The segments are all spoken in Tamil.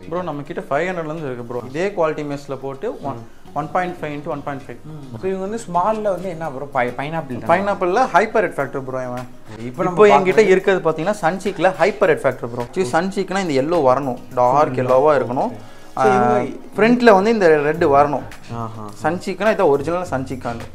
ப்ரோ நம்ம கிட்ட 500 ல இருந்து இருக்கு ப்ரோ. இதே குவாலிட்டி மெஸ்ல போட்டு 1.5 into 1.5. ஸோ இவங்க வந்து ஸ்மால்ல வந்து என்ன ப்ரோ பைனாப்பிள்ல ஹைப்பர் ரெட் ஃபேக்டர் ப்ரோ. இப்போ என்கிட்ட இருக்கிறது பார்த்தீங்கன்னா சன்சீக்ல ஹைப்பர் ரெட் ஃபேக்டர் ப்ரோ. சன்சீக்னா இந்த எல்லோ வரணும், டார்க் எல்லோவா இருக்கணும். ஃப்ரண்ட்ல வந்து இந்த ரெட் வரணும். சன்சீக்னா இது ஒரிஜினல் சன்சீக்கான.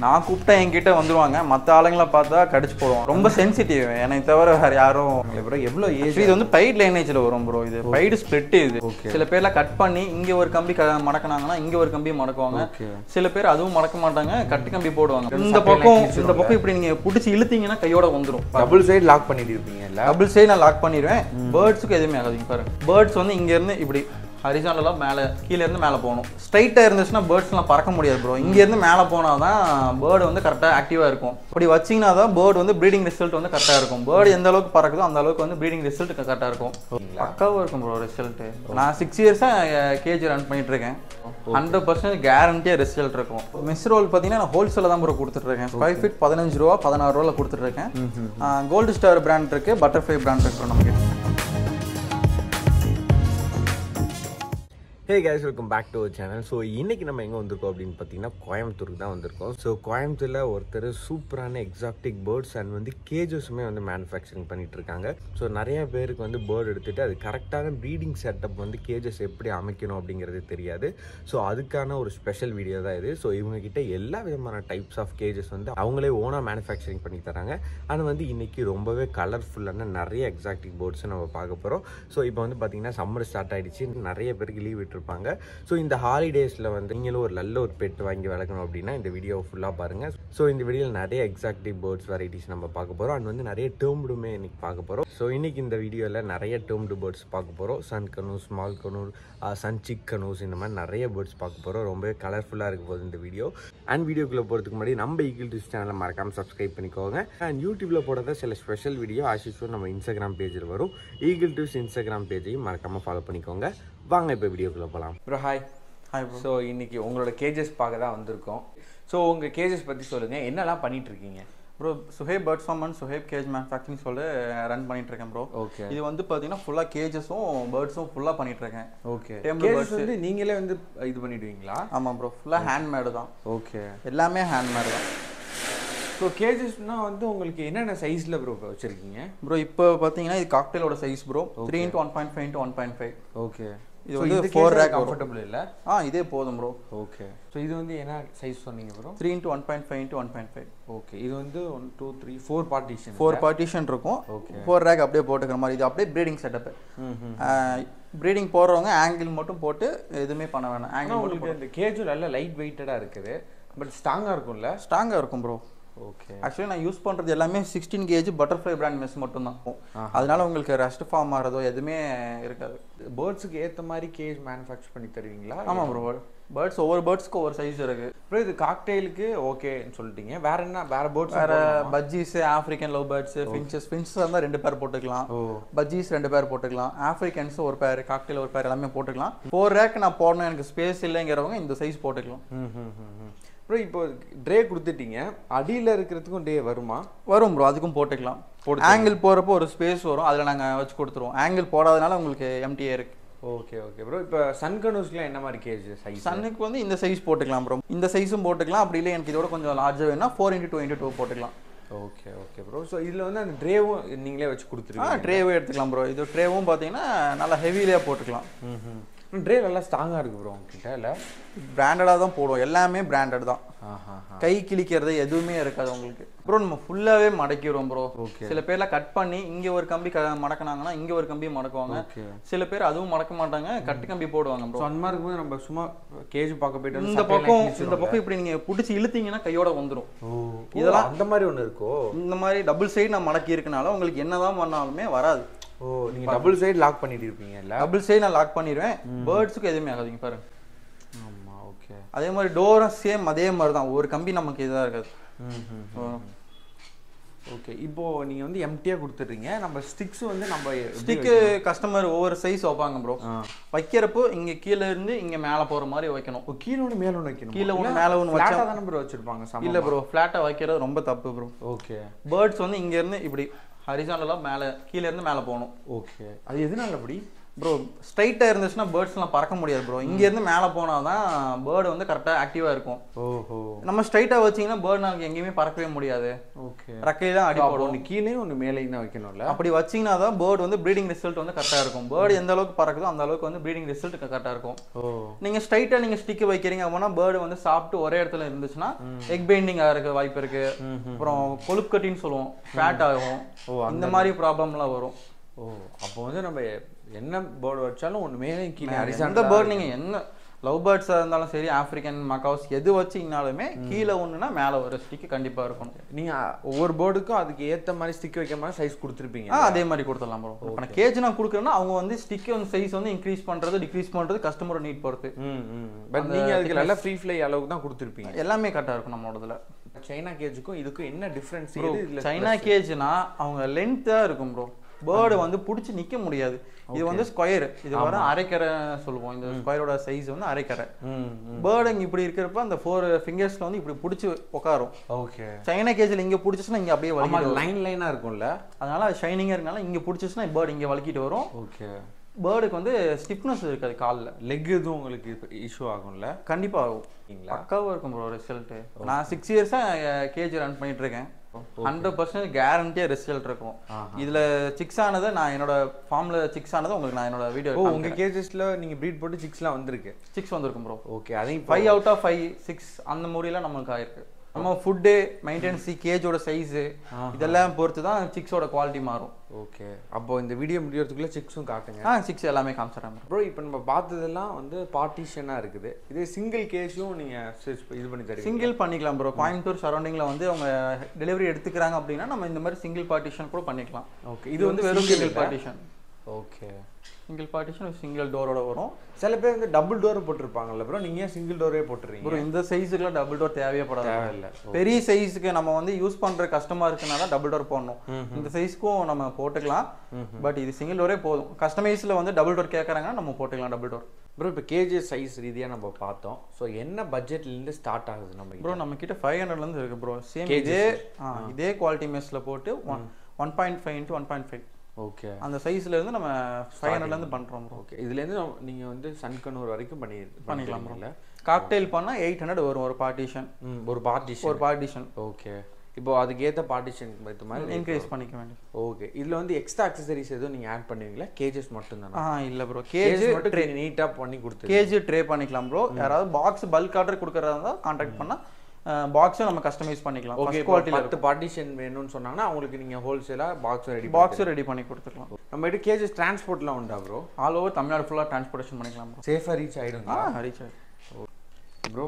நான் கூப்பிட்டா என்கிட்ட வந்துருவாங்க, மற்ற ஆளுங்களை பார்த்தா கடிச்சு போடுவோம். ரொம்ப சென்சிட்டிவ் எனக்கு தவிர வேற யாரும். ப்ரோ எவ்வளோ ஏஜ்? இது வந்து பைட் லைனேஜில் வரும் ப்ரோ. இது பைடு ஸ்பிளிட். இது சில பேர்லாம் கட் பண்ணி இங்கே ஒரு கம்பி மடக்கினாங்கன்னா இங்கே ஒரு கம்பி மடக்குவாங்க. சில பேர் அதுவும் மடக்க மாட்டாங்க, கட்டு கம்பி போடுவாங்க. இந்த பக்கம் இப்படி நீங்கள் பிடிச்சி இழுத்தீங்கன்னா கையோட வந்துடும். டபுள் சைடு லாக் பண்ணிட்டு இருப்பீங்க? டபுள் சைடு நான் லாக் பண்ணிடுவேன். பேர்ட்ஸுக்கு எதுவுமே ஆகாது. பாருங்க, பேர்ட்ஸ் வந்து இங்கேருந்து இப்படி ஹரிசாண்டலாக மேலே கீழேருந்து மேலே போகணும். ஸ்ட்ரைட்டாக இருந்துச்சுன்னா பேர்ட்ஸ்லாம் பறக்க முடியாது ப்ரோ. இங்கேருந்து மேலே போனால் தான் பேர்டு வந்து கரெக்டாக ஆக்டிவாக இருக்கும். அப்படி வச்சிங்கன்னா தான் பேர்டு வந்து ப்ரீடிங் ரிசல்ட் வந்து கரெக்டாக இருக்கும். பேர்டு எந்த அளவுக்கு பறக்குதோ அந்த அளவுக்கு வந்து ப்ரீடிங் ரிசல்ட் கரெக்டாக இருக்கும். பக்காவாக இருக்கும் ப்ரோ ரிசல்ட்டு. நான் 6 இயர்ஸாக கேஜி ரன் பண்ணிட்டு இருக்கேன். 100% கேரண்டியாக ரிசல்ட் இருக்கும். மிஸ் ரோல் பார்த்தீங்கன்னா நான் ஹோல்சேலில் தான் ப்ரோ கொடுத்துட்ருக்கேன். ஸ்கொயர் ஃபீட் 15 ரூபா 16 ரூபாவில் கொடுத்துட்ருக்கேன். கோல்டு ஸ்டார் பிராண்ட் இருக்குது, பட்டர்ஃப்ளை பிராண்ட் இருக்குது நமக்கு. Hey guys, welcome back to our channel. So இன்றைக்கி நம்ம எங்கே வந்திருக்கோம் அப்படின்னு பார்த்தீங்கன்னா கோயம்புத்தூருக்கு தான் வந்திருக்கோம். ஸோ கோயம்புத்தூரில் ஒருத்தர் சூப்பரான எக்ஸாக்டிக் பேர்ட்ஸ் அண்ட் வந்து கேஜஸுமே வந்து மேனுஃபேக்சரிங் பண்ணிகிட்டு இருக்காங்க. ஸோ நிறைய பேருக்கு வந்து பேர்டு எடுத்துகிட்டு அது கரெக்டான ப்ரீடிங் செட்டப் வந்து கேஜஸ் எப்படி அமைக்கணும் அப்படிங்கிறது தெரியாது. ஸோ அதுக்கான ஒரு ஸ்பெஷல் வீடியோ தான் இது. ஸோ இவங்ககிட்ட எல்லா விதமான டைப்ஸ் ஆஃப் கேஜஸ் வந்து அவங்களே ஓனாக மேனுஃபேக்சரிங் பண்ணி தராங்க. ஆனால் வந்து இன்றைக்கி ரொம்பவே கலர்ஃபுல்லான நிறைய எக்ஸாக்டிக் பேர்ட்ஸை நம்ம பார்க்க போகிறோம். ஸோ இப்போ வந்து பார்த்திங்கன்னா சம்மர் ஸ்டார்ட் ஆகிடுச்சு, நிறைய பேருக்கு லீவ் இருப்பாங்க. ஸோ இந்த ஹாலிடேஸில் வந்து நீங்களும் ஒரு நல்ல ஒரு பெட் வாங்கி வளர்க்கணும் அப்படின்னா இந்த வீடியோ ஃபுல்லாக பாருங்கள். ஸோ இந்த வீடியோவில் நிறைய எக்ஸாக்டிவ் பேர்ட்ஸ் வெரைட்டிஸ் நம்ம பார்க்க போகிறோம். அண்ட் வந்து நிறைய டேர்ம்டுமே இன்னைக்கு பார்க்க போகிறோம். ஸோ இன்னைக்கு இந்த வீடியோவில் நிறைய டேர்ம்டு பேர்ட்ஸ் பார்க்க போகிறோம். Sun canoes, small கனூர், Sun sick canoes, இந்த மாதிரி நிறைய பேர்ட்ஸ் பார்க்க போகிறோம். ரொம்பவே கலர்ஃபுல்லாக இருக்க போகுது இந்த வீடியோ. அண்ட் வீடியோக்குள்ளே போகிறதுக்கு முன்னாடி நம்ம ஈகிள்ட்விஸ்ட் சேனலை மறக்காமல் சப்ஸ்கிரைப் பண்ணிக்கோங்க. அண்ட் யூடியூப்பில் போடுறத சில ஸ்பெஷல் வீடியோ ஆஷிஷும் நம்ம இன்ஸ்டாகிராம் பேஜில் வரும். ஈகிள்ட்விஸ்ட் இன்ஸ்டாகிராம் பேஜையும் மறக்காமல் ஃபாலோ பண்ணிக்கோங்க. வாங்க இப்போ வீடியோக்குள்ளே போகலாம். Bro hi. Hi bro. So இன்றைக்கி உங்களோட கேஜஸ் பார்க்க தான் வந்திருக்கோம். ஸோ உங்கள் கேஜஸ் பற்றி சொல்லுங்கள், என்னெல்லாம் பண்ணிகிட்ருக்கீங்க? Bro Suhaib birdsfarm and Suhaib cage manufacturing சொல்லி ரன் பண்ணிட்டு இருக்கேன் ப்ரோ. ஓகே. இது வந்து பார்த்தீங்கன்னா ஃபுல்லாக கேஜஸும் பேர்ட்ஸும் ஃபுல்லாக பண்ணிட்டு இருக்கேன். ஓகே. கேஜஸ் வந்து நீங்களே வந்து இது பண்ணிடுவீங்களா? ஆமாம் ப்ரோ, ஃபுல்லாக ஹேண்ட்மேடு தான். ஓகே. எல்லாமே ஹேண்ட்மேடு தான். ஸோ கேஜஸ்னால் வந்து உங்களுக்கு என்னென்ன சைஸில் ப்ரோ வச்சுருக்கீங்க? ப்ரோ இப்போ பார்த்தீங்கன்னா இது காக்டெயிலோட size bro. 3 into 1.5 into 1.5. Okay. இது வந்து 4 rack கம்ஃபர்டபுள் இல்லை? இதே போதும் ப்ரோ. ஓகே. ஸோ இது வந்து என்ன சைஸ் சொன்னீங்க ப்ரோ? 3 into 1.5 into 1.5. ஓகே. இது வந்து 1 2 3 4 பார்ட்டிஷன். 4 பார்ட்டிஷன் இருக்கும். ஓகே. 4 rack அப்படியே போட்டுக்கிற மாதிரி. இது அப்படியே ப்ரீடிங் செட்டப். ப்ரீடிங் போடுறவங்க ஆங்கிள் மட்டும் போட்டு எதுவுமே பண்ண வேணாம். ஆங்கிள் உங்களுக்கு இந்த கேஜும் நல்லா லைட் வெயிட்டடாக இருக்குது, பட் ஸ்ட்ராங்காக இருக்கும்ல? ஸ்ட்ராங்காக இருக்கும் ப்ரோ. ஓகே. ஆக்சுவலி நான் யூஸ் பண்ணுறது எல்லாமே 16 kg பட்டர்ஃப்ளை பிராண்ட் மெஸ் மட்டும் தான். அதனால உங்களுக்கு ரெஸ்ட் ஃபார்ம் ஆகிறதோ எதுவுமே இருக்காது. பேர்ட்ஸுக்கு ஏற்ற மாதிரி கேஜ் மேனுஃபேக்சர் பண்ணி தருவீங்களா? ஆமாம் ப்ரோ. பேர்ட்ஸ் ஒவ்வொரு பேர்ட்ஸ்க்கு ஒவ்வொரு சைஸ் இருக்குது. அப்புறம் இது காக்டெயிலுக்கு ஓகேன்னு சொல்லிட்டீங்க. வேற என்ன வேற பேர்ட்ஸ்? வேற பஜ்ஜீஸ், African love birds, finches. Finches இருந்தால் 2 பேர் போட்டுக்கலாம். பஜ்ஜீஸ் 2 பேர் போட்டுக்கலாம். ஆஃப்ரிக்கன்ஸ் ஒரு பேர், காக்டெயில் ஒரு பேர், எல்லாமே போட்டுக்கலாம். 4 rack நான் போடணும், எனக்கு ஸ்பேஸ் இல்லைங்கிறவங்க இந்த சைஸ் போட்டுக்கலாம். அப்புறம் இப்போ ட்ரே கொடுத்துட்டீங்க, அடியில் இருக்கிறதுக்கும் டே வருமா? வரும் ப்ரோ, அதுக்கும் போட்டுக்கலாம். ஆங்கிள் போகிறப்போ ஒரு ஸ்பேஸ் வரும், அதில் நாங்கள் வச்சு கொடுத்துருவோம். ஆங்கிள் போடாதனால உங்களுக்கு எம்டிஏ இருக்குது. Okay okay bro. இப்போ சன் கனூஸ்லாம் என்ன மாதிரி கேஜ் சைஸ்? சன்னுக்கு வந்து இந்த சைஸ் போட்டுக்கலாம் ப்ரோ. இந்த சைஸும் போட்டுக்கலாம். அப்படி இல்லை எனக்கு இதோட கொஞ்சம் லார்ஜாக வேணும்னா 4 into 2 into 2 போட்டுக்கலாம். Okay okay bro. ஸோ இதில் வந்து அந்த ட்ரேவும் நீங்களே வச்சு கொடுத்துருக்கீங்க? ட்ரேவும் எடுத்துக்கலாம் ப்ரோ. இது ட்ரேவும் பார்த்தீங்கன்னா நல்லா ஹெவியிலே போட்டுக்கலாம். ட்ரே நல்லா ஸ்ட்ராங்காக இருக்குது ப்ரோ உங்ககிட்ட? இல்லை, பிராண்டடாக தான் போடுவோம். எல்லாமே பிராண்டட் தான். கை கிழிக்கிறது எதுவுமே இருக்காது உங்களுக்கு ப்ரோ. நம்ம ஃபுல்லாகவே மடக்கிடுவோம் ப்ரோ. சில பேர்லாம் கட் பண்ணி இங்கே ஒரு கம்பி மடக்கினாங்கன்னா இங்கே ஒரு கம்பி மடக்குவாங்க. சில பேர் அதுவும் மடக்க மாட்டாங்க, கட்டு கம்பி போடுவாங்க ப்ரோ. அந்த மாதிரி இருக்கும்போது நம்ம சும்மா கேஜ் பார்க்க போயிட்டு இந்த பக்கம் இப்படி நீங்கள் பிடிச்சி இழுத்தீங்கன்னா கையோட வந்துடும். இதெல்லாம் அந்த மாதிரி ஒன்று இருக்கோ? இந்த மாதிரி டபுள் சைடு நான் மடக்கி இருக்கனால உங்களுக்கு என்னதான் பண்ணாலுமே வராது. ஓ, நீங்கள் டபுள் சைடு லாக் பண்ணிட்டு இருப்பீங்க? இல்லை, டபுள் சைடு நான் லாக் பண்ணிடுவேன். பேர்ட்ஸுக்கு எதுவுமே ஆகாதுங்க பாருங்க. ஆமாம். ஓகே. அதே மாதிரி டோரும் சேம் அதே மாதிரி தான். ஒரு கம்பி நமக்கு இதாக இருக்காது. ஓகே. இப்போது நீங்கள் வந்து எம்டியாக கொடுத்துட்றீங்க. நம்ம ஸ்டிக்ஸ் வந்து நம்ம ஸ்டிக்கு கஸ்டமர் ஒவ்வொரு சைஸ் வைப்பாங்க ப்ரோ. வைக்கிறப்போ இங்கே கீழே இருந்து இங்கே மேலே போகிற மாதிரி வைக்கணும். கீழே ஒன்று மேலே ஒன்று வைக்கணும்? கீழே ஒன்று மேலே ஒன்று வச்சா தானே ப்ரோ வச்சுருப்பாங்க? இல்லை ப்ரோ, ஃப்ளாட்டாக வைக்கிறது ரொம்ப தப்பு ப்ரோ. ஓகே. பேர்ட்ஸ் வந்து இங்கேருந்து இப்படி ஹரிசாண்டலாக மேலே கீழேருந்து மேலே போகணும். ஓகே. அது எதனால அப்படி? ப்ரோ ஸ்ட்ரைட்டாக இருந்துச்சுன்னா பேர்ட்ஸ்லாம் பறக்க முடியாது ப்ரோ. இங்கேருந்து மேலே போனால் தான் பேர்டு வந்து கரெக்டாக ஆக்டிவாக இருக்கும். ஓஹோ. நம்ம ஸ்ட்ரைட்டாக வச்சிங்கன்னா பேர்டு நமக்கு எங்கேயுமே பறக்கவே முடியாது. ஓகே. ரெக்கையெல்லாம் அடி போடும். ஒன்று கீழே ஒன்று மேலேயும் தான் வைக்கணும்ல. அப்படி வச்சிங்கன்னா தான் பேர்டு வந்து ப்ரீடிங் ரிசல்ட் வந்து கரெக்டாக இருக்கும். பேர்டு எந்த அளவுக்கு பறக்குதோ அந்த அளவுக்கு வந்து ப்ரீடிங் ரிசல்ட் கரெக்டாக இருக்கும். நீங்கள் ஸ்ட்ரைட்டாக நீங்கள் ஸ்டிக் வைக்கிறீங்க அப்படின்னா பேர்டு வந்து சாப்பிட்டு ஒரே இடத்துல இருந்துச்சுன்னா எக் பெயிண்டிங் ஆகிறதுக்கு வாய்ப்பு இருக்குது. அப்புறம் கொழுப்புக்கட்டின்னு சொல்லுவோம், ஃபேட் ஆகும். இந்த மாதிரி ப்ராப்ளம்லாம் வரும். அப்போ வந்து நம்ம என்ன பேர்டு வச்சாலும் ஒன்று மேலே கீழே எந்த பேர்டு நீங்கள் என்ன லவ் பேர்ட்ஸாக இருந்தாலும் சரி, ஆஃப்ரிக்கன் மக்காவ்ஸ் எது வச்சிங்கனாலுமே கீழே ஒன்றுனா மேலே ஒரு ஸ்டிக்கு கண்டிப்பாக இருக்கணும். நீங்கள் ஒவ்வொரு பேர்டுக்கும் அதுக்கு ஏற்ற மாதிரி ஸ்டிக் வைக்கிற மாதிரி சைஸ் கொடுத்துருப்பீங்க. அதே மாதிரி கொடுத்துடலாம் ப்ரோ. இப்போ நான் கேஜ் நான் கொடுக்குறேன்னா அவங்க வந்து ஸ்டிக்கு வந்து சைஸ் வந்து இன்க்ரீஸ் பண்ணுறது டிக்ரீஸ் பண்ணுறது கஸ்டமரோட நீட் பொறுத்து. பட் நீங்கள் அதுக்கு நல்லா ஃப்ரீ ஃப்ளை அளவுக்கு தான் கொடுத்துருப்பீங்க. எல்லாமே கரெக்டாக இருக்கும் நம்மளோடதுல. சைனா கேஜுக்கும் இதுக்கும் என்ன டிஃப்ரென்ஸ்? சைனா கேஜ்னா அவங்க லென்த்தாக இருக்கும் ப்ரோ. பேர்டு வந்து பிடிச்சி நிற்க முடியாது. இது வந்து ஸ்கொயர், இது வர அரைக்கரை சொல்லுவோம். இந்த ஸ்கொயரோட சைஸ் வந்து அரைக்கரை. பேர்டு இங்கே இப்படி இருக்கிறப்ப அந்த 4 ஃபிங்கர்ஸ்ல வந்து இப்படி பிடிச்சி உட்காரும். ஓகே. சைனா கேஜில் இங்கே பிடிச்சிச்சுன்னா இங்கே அப்படியே வலிக்கிட்டு லைனாக இருக்கும்ல, அதனால ஷைனிங்காக இருக்கனால இங்கே பிடிச்சிச்சுன்னா பேர்டு இங்கே வலிக்கிட்டு வரும். ஓகே. பேர்டுக்கு வந்து ஸ்டிப்னஸ் இருக்காது காலில். லெக் எதுவும் உங்களுக்கு இஷ்யூ ஆகும்ல? கண்டிப்பாக ஆகும். பக்காவாக இருக்கும் ப்ரோ ரிசல்ட்டு. நான் 6 இயர்ஸாக கேஜி ரன் பண்ணிட்டு இருக்கேன். 100% கேரண்டியாக ரிசல்ட் இருக்கும். இதில் சிக்ஸ் ஆனதை நான் என்னோட ஃபார்மில் சிக்ஸ் ஆனதை உங்களுக்கு நான் என்னோட வீடியோ உங்கள் கேஜஸில் நீங்கள் ப்ரீட் போட்டு சிக்ஸ்லாம் வந்திருக்கு. 6 வந்திருக்கும் ப்ரோ. ஓகே. அதையும் 5 out of 5 6 அந்த முறையெல்லாம் நம்மளுக்கு ஆயிருக்கு. நம்ம ஃபுட்டு மெயின்டெனன்ஸி கேஜோட சைஸு இதெல்லாம் பொறுத்து தான் சிக்ஸோட குவாலிட்டி மாறும். ஓகே. அப்போ இந்த வீடியோ முடியறதுக்குள்ளே சிக்ஸும் காட்டுங்க. 6 எல்லாமே காமிச்சிடறேன் ப்ரோ. இப்போ நம்ம பார்த்ததெல்லாம் வந்து பார்ட்டிஷனாக இருக்குது. இதே சிங்கிள் கேஸும் நீங்கள் இது பண்ணி தருவீங்க? சிங்கிள் பண்ணிக்கலாம் ப்ரோ. கோயம்புத்தூர் சரௌண்டிங்கில் வந்து அவங்க டெலிவரி எடுத்துக்கிறாங்க அப்படின்னா நம்ம இந்த மாதிரி சிங்கிள் பார்ட்டிஷன் கூட பண்ணிக்கலாம். ஓகே. இது வந்து வெறும் single partition. Okay. Single partition single டோரோட வரும். சில பேர் வந்து டபுள் டோர் போட்டிருப்பாங்கல்ல ப்ரோ, நீங்கள் சிங்கிள் டோரே போட்டுறீங்க ப்ரோ? இந்த சைஸுக்குலாம் டபுள் டோர் தேவையில்லை. பெரிய சைஸுக்கு நம்ம வந்து யூஸ் பண்ணுற கஸ்டமருக்குனால டபுள் டோர் போடணும். இந்த சைஸ்க்கும் நம்ம போட்டுக்கலாம். பட் இது சிங்கிள் டோரே போதும். கஸ்டமைஸில் வந்து டபுள் டோர் கேட்குறாங்கன்னா நம்ம போட்டுக்கலாம் டபுள் டோர். ப்ரோ இப்போ கேஜி சைஸ் ரீதியாக நம்ம பார்த்தோம். ஸோ என்ன பட்ஜெட்லேருந்து ஸ்டார்ட் ஆகுது நம்ம? ப்ரோ நம்ம கிட்ட 500லேருந்து இருக்குது ப்ரோ. சேம் இதே குவாலிட்டி மெஸ்ஸில் போட்டு 1.5 into 1.5. ஓகே. அந்த சைஸ்ல இருந்து நம்ம 500லேருந்து பண்ணுறோம் ப்ரோ. ஓகே. இதுலேருந்து நீங்கள் வந்து சன்கனூர் வரைக்கும் பண்ணிக்கலாம் ப்ரோ. காக்டெயில் பண்ணால் 800 வரும் ஒரு பார்ட்டிஷன். ஒரு பார்ட்டிஷன். ஓகே. இப்போ அதுக்கு ஏற்ற பார்ட்டிஷன் ஏற்ற மாதிரி இன்க்ரீஸ் பண்ணிக்க வேண்டியது. ஓகே. இதில் வந்து எக்ஸ்ட்ரா அக்சசரிஸ் எதுவும் நீங்கள் ஆட் பண்ணுவீங்களா? கேஜஸ் மட்டும் தானே? இல்லை ப்ரோ. கேஜ் மட்டும் நீட்டாக பண்ணி கொடுத்து கேஜ் ட்ரே பண்ணிக்கலாம் ப்ரோ. யாராவது பாக்ஸ் பல்க் ஆர்டர் கொடுக்குறதா இருந்தால் கான்டாக்ட் பண்ணால் பாக்ஸும் நம்ம கஸ்டமைஸ் பண்ணிக்கலாம். ஓகே. குவாலிட்டியில் 10 பார்ட்டிஷன் வேணும்னு சொன்னாங்கன்னா அவங்களுக்கு நீங்கள் ஹோல்சேலாக பாக்ஸும் ரெடி பண்ணி கொடுத்துக்கலாம். நம்ம கிட்ட கேஜஸ் டிரான்ஸ்போர்ட்லாம் உண்டா ப்ரோ? ஆல் ஓவர் தமிழ்நாடு ஃபுல்லாக டிரான்ஸ்போர்ட்டேஷன் பண்ணிக்கலாம் ப்ரோ. சேஃபாக ரீச் ஆகிடுங்க? ரீச் ஆகிடும் ப்ரோ.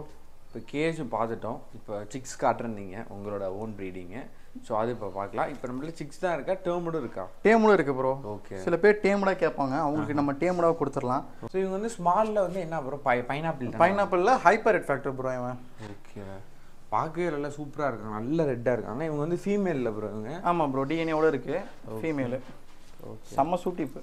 இப்போ கேஜ் பார்த்துட்டோம். இப்போ சிக்ஸ் காட்டுறீங்க உங்களோட ஓன் ப்ரீடிங்கு. ஸோ அது இப்போ பார்க்கலாம். இப்போ நம்மளுக்கு சிக்ஸ் தான் இருக்கா, டேர்முடும் இருக்கா? டேர்முடும் இருக்குது ப்ரோ. ஓகே. சில பேர் டேர்முடாக கேட்பாங்க, அவங்களுக்கு நம்ம டேர்முடாக கொடுத்துடலாம். ஸோ இவங்க வந்து ஸ்மாலில் வந்து என்ன ப்ரோ? பைனாப்பிளில் ஹைப்பர் ரெட் ஃபேக்டர் ப்ரோ. இவன் ஓகே. பார்க்கவே நல்லா சூப்பராக இருக்காங்க, நல்ல ரெட்டாக இருக்காங்க. இவங்க வந்து ஃபீமேலில் ப்ரோ இவங்க? ஆமாம் ப்ரோ, டிஎன்ஏவோட இருக்குது ஃபீமேலு. ஓகே. செம்ம சூட்டிப்பு.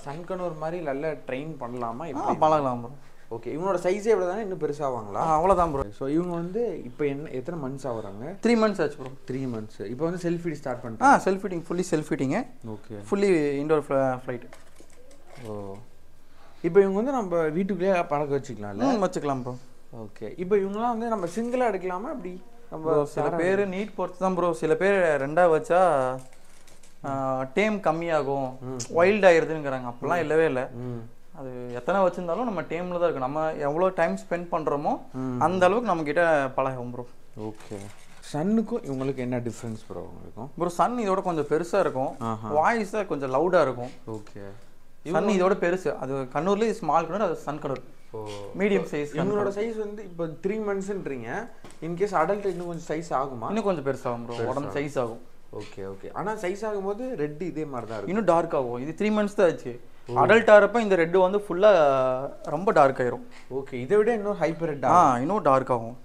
சன்கனூர் மாதிரி நல்லா ட்ரெயின் பண்ணலாமா? இப்போ பழகலாம் ப்ரோ. ஓகே. இவங்களோட சைஸே எவ்வளோ தானே? இன்னும் பெருசாவாங்களா? அவ்வளோதான் ப்ரோ. ஸோ இவங்க வந்து இப்போ எத்தனை மந்த்ஸ் ஆகுறாங்க? 3 months ஆச்சு ப்ரோ. 3 months. இப்போ வந்து செல்ஃப் ஃபீட் ஸ்டார்ட் பண்ணிட்டு? Self feeding, fully self feeding. Okay. Fully indoor flight. Oh. இப்போ இவங்க வந்து நம்ம வீட்டுக்குள்ளேயே பழக்க வச்சுக்கலாம்ல? வச்சுக்கலாம் ப்ரோ. ஓகே. இப்போ இவங்களாம் வந்து நம்ம சிங்கிளாக எடுக்கலாமா? அப்படி நம்ம சில பேர் நீட் பொறுத்து தான் ப்ரோ. சில பேர் 2ஆக வச்சா டேம் கம்மியாகும், வைல்ட் ஆகிடுதுங்கிறாங்க. அப்போல்லாம் இல்லவே இல்லை. அது எத்தனை வச்சுருந்தாலும் நம்ம டேமில் தான் இருக்கும். நம்ம எவ்வளோ டைம் ஸ்பெண்ட் பண்ணுறோமோ அந்த அளவுக்கு நம்மக்கிட்ட பழகும் ப்ரோ. ஓகே. சன்னுக்கும் இவங்களுக்கு என்ன டிஃப்ரென்ஸ் ப்ரோ? உங்களுக்கும் ப்ரோ சன் இதோட கொஞ்சம் பெருசாக இருக்கும், வாய்ஸ் தான் கொஞ்சம் லவுடாக இருக்கும். ஓகே. சன் இதோட பெருசு. அது கண்ணூர்லேயே ஸ்மால் கண்ணூர், அது சன் கண்ணூர் மீடியம் சைஸ். இவங்களோட சைஸ் வந்து இப்போ 3 monthsன்றீங்க. இன்கேஸ் அடல்ட் இன்னும் கொஞ்சம் சைஸ் ஆகுமா? இன்னும் கொஞ்சம் பெருசாகும் ப்ரோ, உடம்பு சைஸ் ஆகும். ஓகே. ஓகே. ஆனால் சைஸ் ஆகும்போது ரெட் இதே மாதிரி தான் இருக்கும், இன்னும் டார்க் ஆகும். இது 3 months தான் ஆச்சு. அடல்ட் ஆகிறப்ப இந்த ரெட் வந்து ஃபுல்லாக ரொம்ப டார்க் ஆயிரும். ஓகே. இதை விட இன்னும் ஹைப்பர் ரெட் இன்னும் டார்க் ஆகும்.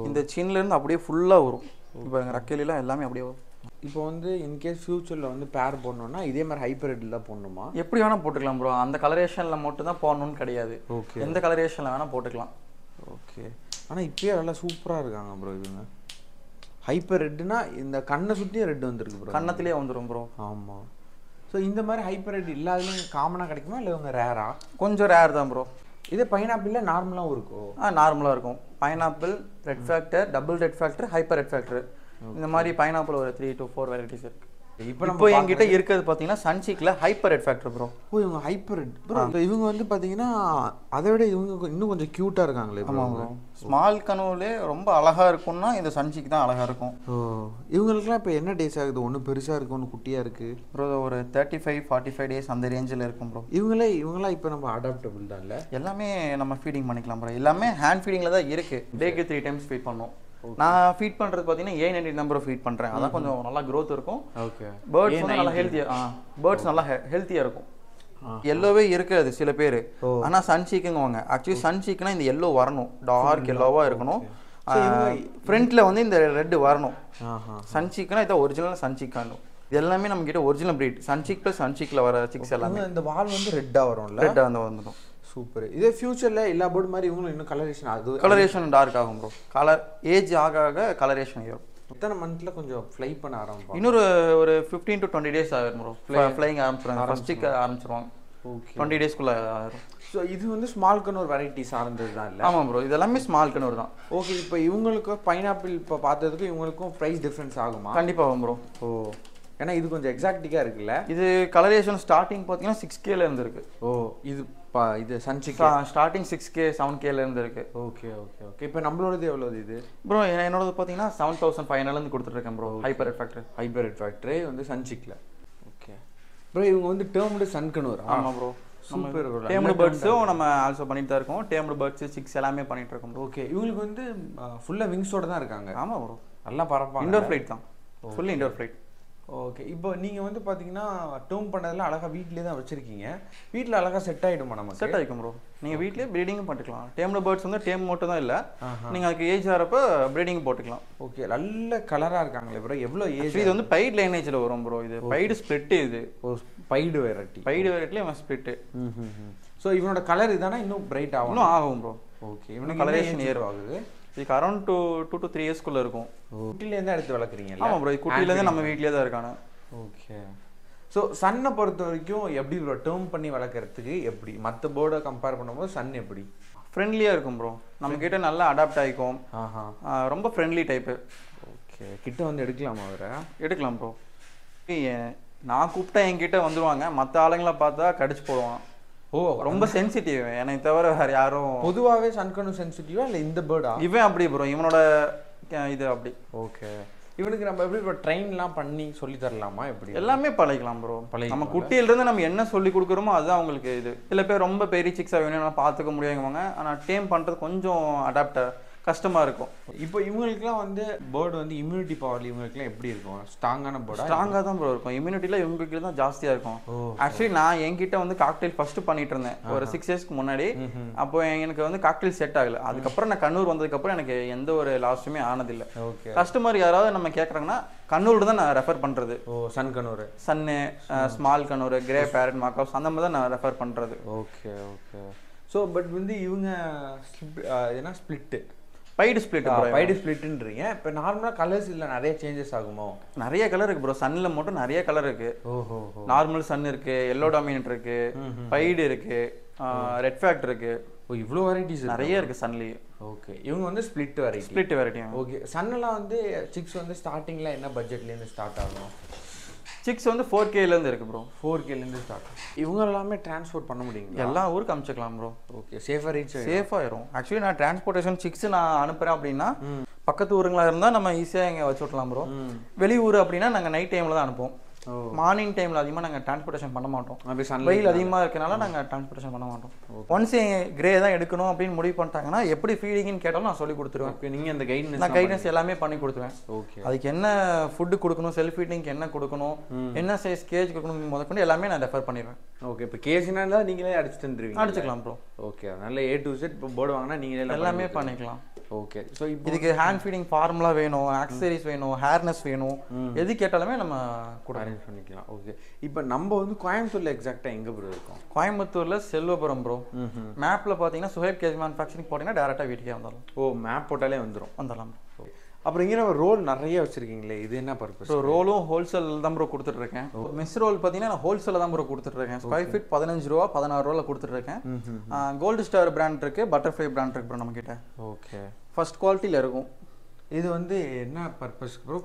இந்த சின்லேருந்து அப்படியே ஃபுல்லாக வரும். இப்போ எங்கள் ரக்கையிலாம் எல்லாமே அப்படியே வரும். இப்போ வந்து இன்கேஸ் ஃபியூச்சரில் வந்து பேர் போடணும்னா இதே மாதிரி ஹைப்பர் ரெட்டில் தான் போடணுமா? எப்படி வேணால் போட்டுக்கலாம் ப்ரோ. அந்த கலரேஷனில் மட்டும் தான் போடணும்னு கிடையாது. ஓகே. எந்த கலரேஷனில் வேணால் போட்டுக்கலாம். ஓகே. ஆனால் இப்போயே நல்லா சூப்பராக இருக்காங்க ப்ரோ இவங்க. ஹைப்பர் ரெட்டுனா இந்த கண்ணை சுற்றியும் ரெட் வந்துருக்கு ப்ரோ. கண்ணத்துலேயே வந்துடும் ப்ரோ. ஆமாம். ஸோ ஸோ இந்த மாதிரி ஹைப்ரிட் இல்லாதவங்க காமனாக கிடைக்குமா இல்லை இவங்க ரேரா? கொஞ்சம் ரேர் தான் ப்ரோ. இதே பைனாப்பிளில் நார்மலாகவும் இருக்கும்? நார்மலாக இருக்கும். Pineapple, red factor, double red factor, hyper red factor, இந்த மாதிரி பைனாப்பிள் ஒரு 3 to 4 வெரைட்டிஸ் இருக்குது. இப்போ என்கிட்ட இருக்கிறது பார்த்தீங்கன்னா சன்சீக்கில் ஹைப்பர் ரெட் ஃபேக்டர் ப்ரோ. ஓ இவங்க ஹைப்பர் ரெட் ப்ரோ. இவங்க வந்து பார்த்தீங்கன்னா அதை விட இவங்க இன்னும் கொஞ்சம் க்யூட்டாக இருக்காங்களே. ஆமாம் ப்ரோ. ஸ்மால் கனவுலே ரொம்ப அழகாக இருக்கும்னா இந்த சன்சீக் தான் அழகாக இருக்கும். ஓ இவங்களுக்குலாம் இப்போ என்ன டேஸ் ஆகுது? ஒன்று பெருசாக இருக்குது, ஒன்று குட்டியாக இருக்குது ப்ரோ. ஒரு 35-45 டேஸ் அந்த ரேஞ்சில் இருக்கும் ப்ரோ. இவங்களாம் இப்போ நம்ம அடாப்டபிள் தான் இல்லை? எல்லாமே நம்ம ஃபீடிங் பண்ணிக்கலாம் ப்ரோ. எல்லாமே ஹேண்ட் ஃபீடிங்கில் தான் இருக்குது. டேக்கு 3 times ஃபீட் பண்ணோம். நான் ஃபீட் பண்ணுறது பார்த்தீங்கன்னா A90 நம்பர் ஃபீட் பண்ணுறேன். அதான் கொஞ்சம் நல்லா க்ரோத் இருக்கும். ஓகே. பேர்ட்ஸ் வந்து நல்லா ஹெல்த்தியாக பேர்ட்ஸ் நல்லா ஹெல்த்தியாக இருக்கும். எல்லோவே இருக்காது சில பேர், ஆனால் சன்சீக்குங்குவாங்க. ஆக்சுவலி சன்சீக்குனா இந்த எல்லோ வரணும், டார்க் எல்லோவாக இருக்கணும். ஃப்ரண்ட்டில் வந்து இந்த ரெட்டு வரணும். சன்சீக்குனா இதான் ஒரிஜினல் சன்சீக்கானும். இது எல்லாமே நம்ம கிட்ட ஒரிஜினல் பிரீட். சன்சீக் ப்ளஸ் சன்சீக்கில் வர சிக்ஸ் எல்லாமே. இந்த வால் வந்து ரெட்டாக வரும்ல? ரெட்டாக வந்து வந்துடும். சூப்பர். இதே ஃபியூச்சரில் எல்லா போர்டு மாதிரி இவங்களும் இன்னும் கலரேஷன் ஆகுது. கலரேஷன் டார்க் ஆகும் ப்ரோ. கலர் ஏஜ் ஆக ஆக கலரேஷன் ஏறும். இத்தனை மந்த்தில் கொஞ்சம் ஃப்ளை பண்ண ஆரம்பிப்போம். இன்னொரு ஒரு 15 to 20 days ஆகும் ப்ரோ. ஃப்ளைங் ஆரம்பிச்சிருவாங்க. ஃபர்ஸ்ட் சிக் ஆரம்பிச்சிருவாங்க. ஓகே. 20 daysக்குள்ளே ஆகும். ஸோ இது வந்து ஸ்மால் கனூர் வெரைட்டி சார்ந்தது தான் இல்லை? ஆமாம் ப்ரோ. இது எல்லாமே ஸ்மால் கனூர் தான். ஓகே. இப்போ இவங்களுக்கு பைனாப்பிள் இப்போ பார்த்ததுக்கும் இவங்களுக்கும் ப்ரைஸ் டிஃப்ரென்ஸ் ஆகுமா? கண்டிப்பாக ஆகும் ப்ரோ. ஓ ஏன்னா இது கொஞ்சம் எக்ஸாக்டிக்காக இருக்குல்ல? இது கலரேஷன் ஸ்டார்டிங் பார்த்தீங்கன்னா 6K இருக்கு. ஓ இது சன்சிக் ஸ்டார்டிங் 6K 7K இருக்கு. Okay okay okay. இப்போ நம்மளோடது எவ்வளோது இது ப்ரோ? என்னோடது பார்த்தீங்கன்னா 7500 கொடுத்துட்ருக்கேன் ப்ரோ. ஹைப்பர் ரெட் ஃபேக்டரி வந்து சன்சிக்கில். Okay bro. இவங்க வந்து டேர்ம்டு சன்கனூர். ஆமாம் ப்ரோ. சூப்பர். டேம்டு பேர்ட்ஸும் நம்ம ஆல்சோ பண்ணிட்டு தான் இருக்கோம். டேம்டு பேர்ட்ஸ் சிக்ஸ் எல்லாமே பண்ணிட்டு இருக்கோம். ஓகே. இவங்களுக்கு வந்து ஃபுல்லாக விங்ஸோட தான் இருக்காங்க? ஆமாம் ப்ரோ. நல்லா பறப்பாங்க. இண்டோர் ஃப்ளைட் தான். Fully indoor flight. ஓகே. இப்போ நீங்கள் வந்து பார்த்தீங்கன்னா டேர்ம் பண்ணதில் அழகாக வீட்டிலே தான் வச்சுருக்கீங்க. வீட்டில் அழகாக செட் ஆகிடுமா? நமக்கு செட் ஆகிக்கும் ப்ரோ. நீங்கள் வீட்டிலே ப்ரீடிங்கும் பண்ணிக்கலாம். டேம்டு பேர்ட்ஸ் வந்து டேம் மட்டும் தான் இல்லை, நீங்கள் அதுக்கு ஏஜ் ஆகிறப்ப ப்ரீடிங் போட்டுக்கலாம். ஓகே. நல்ல கலராக இருக்காங்களே ப்ரோ. எவ்வளோ ஏஜ்? இது வந்து பைடு லைனேஜில் வரும் ப்ரோ. இது பைடு ஸ்ப்ளிட்டு. இது பைடு வெரைட்டிலே இவன் ஸ்ப்ளிட்டு. ஸோ இவனோட கலர் இதானா இன்னும் பிரைட் ஆகும்? இன்னும் ஆகும் ப்ரோ. ஓகே. இவனுக்கு கலரேஷன் ஏர் ஆகுது. இதுக்கு அரௌண்ட் 2 to 3 yearsக்குள்ளே இருக்கும். குட்டிலேருந்து எடுத்து வளர்க்குறீங்க? ஆமாம் ப்ரோ. குட்டிலேருந்து நம்ம வீட்லேயே தான் இருக்கானு. ஓகே. ஸோ சன்னை பொறுத்த வரைக்கும் எப்படி ப்ரோ டேர்ம் பண்ணி வளர்க்குறதுக்கு? எப்படி மற்ற போர்டை கம்பேர் பண்ணும்போது சன் எப்படி? ஃப்ரெண்ட்லியாக இருக்கும் ப்ரோ. நம்மக்கிட்ட நல்லா அடாப்ட் ஆகிக்கும். ரொம்ப ஃப்ரெண்ட்லி டைப்பு. ஓகே. கிட்ட வந்து எடுக்கலாமா? அவரை எடுக்கலாம் ப்ரோ. நான் கூப்பிட்டா என்கிட்ட வந்துடுவாங்க. மற்ற ஆளுங்களை பார்த்தா கடிச்சு போடுவான். ஓ ரொம்ப சென்சிட்டிவ். எனக்கு தவிர வேறு யாரும். பொதுவாகவே சன்கனு சென்சிட்டிவா இல்லை இந்த பேர்டா? இவன் அப்படி ப்ரோ. இவனோட இது அப்படி. ஓகே. இவனுக்கு நம்ம எப்படி இப்போ ட்ரெயின்லாம் பண்ணி சொல்லி தரலாமா? எப்படி? எல்லாமே பழகிக்கலாம் ப்ரோ. நம்ம குட்டியிலேருந்து நம்ம என்ன சொல்லி கொடுக்குறோமோ அதுதான் அவங்களுக்கு இது. சில பேர் ரொம்ப பெரிய சிக்ஸாக வேணும் பார்த்துக்க முடியாதுவாங்க. ஆனால் டேம் பண்ணுறது கொஞ்சம் அடாப்ட கஷ்டமாக இருக்கும். இப்போ இவங்களுக்குலாம் வந்து பேர்டு வந்து இம்யூனிட்டி பவர் இவங்களுக்குலாம் எப்படி இருக்கும்? ஸ்ட்ராங்கான பேர்டு? ஸ்ட்ராங்காக தான் ப்ரோ இருக்கும். இம்யூனிட்டியில் இவங்களுக்கு தான் ஜாஸ்தியாக இருக்கும். ஆக்சுவலி நான் என்கிட்ட வந்து காக்டெயில் ஃபர்ஸ்ட் பண்ணிட்டு இருந்தேன் ஒரு 6 yearsக்கு முன்னாடி. அப்போ எனக்கு வந்து காக்டெயில் செட் ஆகலை. அதுக்கப்புறம் நான் கண்ணூர் வந்ததுக்கப்புறம் எனக்கு எந்த ஒரு லாஸ்ட்டுமே ஆனதில்லை. கஸ்டமர் யாராவது நம்ம கேட்குறாங்கன்னா கண்ணூர் தான் நான் ரெஃபர் பண்ணுறது. கண்ணூர் சன்னு, ஸ்மால் கண்ணூர், கிரே பேரட், மாக்காவ்ஸ் அந்த மாதிரி தான் நான் ரெஃபர் பண்ணுறது. Okay okay. ஸோ பட் வந்து இவங்க ஏன்னா ஸ்பிளிட்டு பைடு ஸ்பிளிட். பைடு ஸ்பிளிட்ன்றீங்க. இப்போ நார்மலாக கலர்ஸ் இல்லை நிறைய சேஞ்சஸ் ஆகுமோ? நிறைய கலர் இருக்கு ப்ரோ. சன்னில் மட்டும் நிறைய கலர் இருக்கு. ஓஹோ. நார்மல் சன் இருக்கு, எல்லோ டாமினன்ட் இருக்கு, பைடு இருக்கு, ரெட் ஃபேக்ட் இருக்கு. ஓ இவ்வளோ வெரைட்டிஸ் நிறைய இருக்கு சன்லேயே. ஓகே. இவங்க வந்து ஸ்பிளிட் வெரைட்டி. ஓகே. சன்னெல்லாம் வந்து சிக்ஸ் வந்து ஸ்டார்டிங்கில் என்ன பட்ஜெட்லேருந்து ஸ்டார்ட் ஆகும்? சிக்ஸ் வந்து 4Kலேருந்து இருக்குது ப்ரோ. 4Kலேருந்து ஸ்டார்ட். இவங்க எல்லாமே டிரான்ஸ்போர்ட் பண்ண முடியுங்க? எல்லா ஊருக்கு அனுப்பிச்சிக்கலாம் ப்ரோ. ஓகே. சேஃபாயிரும். ஆக்சுவலி நான் டிரான்ஸ்போர்ட்டேஷன் சிக்ஸ் நான் அனுப்புகிறேன் அப்படின்னா பக்கத்து ஊருங்களாக இருந்தால் நம்ம ஈஸியாக இங்கே வச்சு விட்லாம் ப்ரோ. வெளியூர் அப்படின்னா நாங்கள் நைட் டைமில் தான் அனுப்புவோம். மார்னிங் டைமில் அதிகமாக நாங்கள் டிரான்ஸ்போர்ட்டேஷன் பண்ண மாட்டோம். வெயில் அதிகமாக இருக்கனால நாங்கள் டிரான்ஸ்போர்ட்டேஷன் பண்ண மாட்டோம். ஒன்ஸ் கிரே தான் எடுக்கணும் அப்படின்னு முடிவு பண்ணிட்டாங்கன்னா எப்படி ஃபீடிங்னு கேட்டாலும் நான் சொல்லி கொடுத்துருவேன். நீங்கள் அந்த கைடன்ஸ் எல்லாமே பண்ணி கொடுத்துருவேன். ஓகே. அதுக்கு என்ன ஃபுட்டு கொடுக்கணும், செல்ஃப் ஃபீடிங்க்கு என்ன கொடுக்கணும், என்ன சைஸ் கேஜ் கொடுக்கணும் முதற்கொண்டு எல்லாமே நான் ரெஃபர் பண்ணிடுவேன். ஓகே. இப்போ கேஜ்னால நீங்களே அடிச்சுட்டு வந்துருவீங்க? அடிச்சுக்கலாம் ப்ரோ. ஓகே. நல்ல A to Z இப்போ போர்டு வாங்கினா நீங்களே எல்லாமே பண்ணிக்கலாம். ஓகே. ஸோ இதுக்கு ஹேண்ட் ஃபீடிங் ஃபார்முலா வேணும், ஆக்சசரிஸ் வேணும், ஹேர்னஸ் வேணும், எது கேட்டாலுமே நம்ம கூட அரேஞ்ச் பண்ணிக்கலாம். ஓகே. இப்போ நம்ம வந்து கோயம்புத்தூர்ல எக்ஸாக்டாக எங்கே ப்ரோ இருக்கோம்? கோயம்புத்தூர்ல செல்வபுரம் ப்ரோ. மேப்ல பார்த்தீங்கன்னா சுஹைப் கேஜ் மேனுஃபேக்சரிங் போட்டீங்கன்னா டேரெக்டாக வீட்டுக்கே வந்துடலாம். ஓ மேப் போட்டாலே வந்துடும்? வந்துடலாம். அப்புறம் இங்கே நம்ம ரோல் நிறைய வச்சிருக்கீங்களே, இது என்ன பர்பஸ்? ஸோ ரோலும் ஹோல்சேல் தான் ப்ரோ கொடுத்துட்ருக்கேன். மெஸ் ரோல் பார்த்தீங்கன்னா நான் ஹோல்சேலில் தான் ப்ரோ கொடுத்துட்ருக்கேன். ஸ்கொயர் ஃபீட் 15 ரூபா 16 ரூபாவில் கொடுத்துட்ருக்கேன். கோல்டு ஸ்டார் பிராண்ட் இருக்குது, பட்டர்ஃப்ளை பிராண்ட் இருக்குது ப்ரோ நம்மக்கிட்ட. ஓகே, ஃபர்ஸ்ட் குவாலிட்டியில் இருக்கும். இது வந்து என்ன பர்பஸ் ப்ரோ?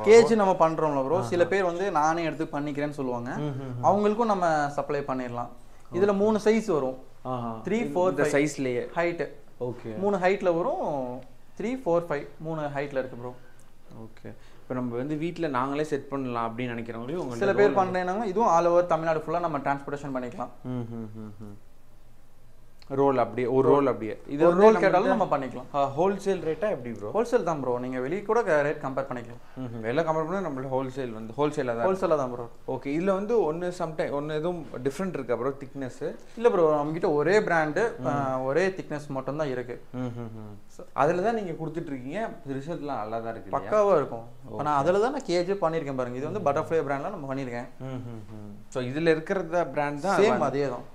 கேஜ் நம்ம பண்ணுறோம்ல ப்ரோ, சில பேர் வந்து நானே எடுத்து பண்ணிக்கிறேன்னு சொல்லுவாங்க, அவங்களுக்கும் நம்ம சப்ளை பண்ணிடலாம். இதில் 3 சைஸ் வரும். 3, 4 சைஸ்லேயே ஹைட்டு. ஓகே, 3 ஹைட்டில் வரும். 3, 4, 5 3 ஹைட்டில் இருக்குது ப்ரோ. ஓகே, இப்போ நம்ம வந்து வீட்டில் நாங்களே செட் பண்ணலாம் அப்படின்னு நினைக்கிறவங்களே உங்க சில பேர் பண்ணுறேன்னாங்க. இதுவும் ஆல் ஓவர் தமிழ்நாடு ஃபுல்லாக நம்ம டிரான்ஸ்போர்ட்டேஷன் பண்ணிக்கலாம். ரோல் அப்படியே ஒரு ரோல் அப்படியே இது ஒரு ரோல் கேட்டாலும் நம்ம பண்ணிக்கலாம். ஹோல்சேல் ரேட்டா எப்படி ப்ரோ? ஹோல்சேல் தான் ப்ரோ, நீங்கள் வெளியே கூட ரேட் கம்பேர் பண்ணிக்கலாம். எல்லாம் கம்பேர் பண்ணால் நம்மளோட ஹோல்சேல் வந்து ஹோல்சேலாக தான் ப்ரோ. ஓகே, இதில் வந்து ஒன்று எதுவும் டிஃப்ரெண்ட் இருக்கா ப்ரோ திக்னஸ்? இல்லை ப்ரோ, நம்மகிட்ட ஒரே பிராண்டு ஒரே திக்னஸ் மட்டும் தான் இருக்கு. அதில் தான் நீங்கள் கொடுத்துட்ருக்கீங்க, ரிசல்ட்லாம் நல்லா தான் இருக்குது, பக்காவாக இருக்கும். இப்போ நான் அதில் தான் நான் கேஜே பண்ணியிருக்கேன் பாருங்க. இது வந்து பட்டர்ஃப்ளை பிராண்டில் நம்ம பண்ணியிருக்கேன். ஸோ இதில் இருக்கிறத பிராண்ட் தான் சேம் அதே தான்.